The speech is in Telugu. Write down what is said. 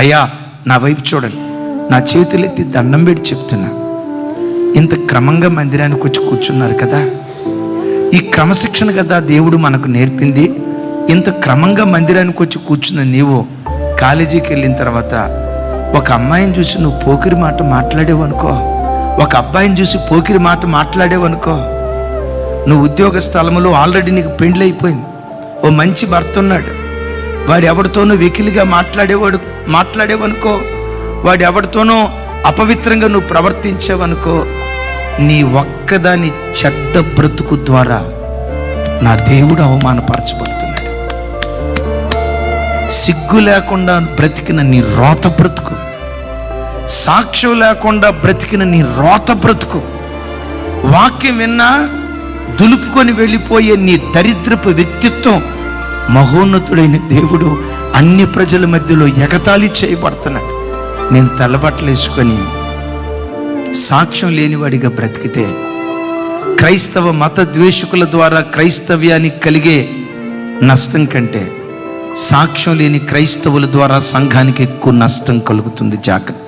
అయ్యా నా వైపు చూడండి, నా చేతులెత్తి దండం పెట్టి చెప్తున్నా, ఇంత క్రమంగా మందిరానికి వచ్చి కూర్చున్నారు కదా, ఈ క్రమశిక్షణ కదా దేవుడు మనకు నేర్పింది. ఇంత క్రమంగా మందిరానికి వచ్చి కూర్చున్న నీవు కాలేజీకి వెళ్ళిన తర్వాత ఒక అమ్మాయిని చూసి నువ్వు పోకిరి మాట మాట్లాడేవనుకో, ఒక అబ్బాయిని చూసి పోకిరి మాట మాట్లాడేవనుకో, నువ్వు ఉద్యోగ స్థలంలో ఆల్రెడీ నీకు పెండ్లి అయిపోయింది, ఓ మంచి భర్త ఉన్నాడు, వాడు ఎవరితోనూ వెకిలిగా మాట్లాడేవనుకో, వాడు ఎవరితోనో అపవిత్రంగా నువ్వు ప్రవర్తించేవనుకో, నీ ఒక్కదాని చెడ్డ బ్రతుకు ద్వారా నా దేవుడు అవమానపరచబడుతున్నాడు. సిగ్గు లేకుండా బ్రతికిన నీ రోత బ్రతుకు, సాక్ష్యం లేకుండా బ్రతికిన నీ రోత బ్రతుకు, వాక్యం విన్నా దులుపుకొని వెళ్ళిపోయే నీ దరిద్రపు వ్యక్తిత్వం, మహోన్నతుడైన దేవుడు అన్ని ప్రజల మధ్యలో ఎగతాళి చేయబడుతున్నాడు. నేను తెల్లబట్టలు వేసుకొని సాక్ష్యం లేనివాడిగా బ్రతికితే క్రైస్తవ మత ద్వేషకుల ద్వారా క్రైస్తవ్యానికి కలిగే నష్టం కంటే సాక్ష్యం లేని క్రైస్తవుల ద్వారా సంఘానికి ఎక్కువ నష్టం కలుగుతుంది. జాగ్రత్త.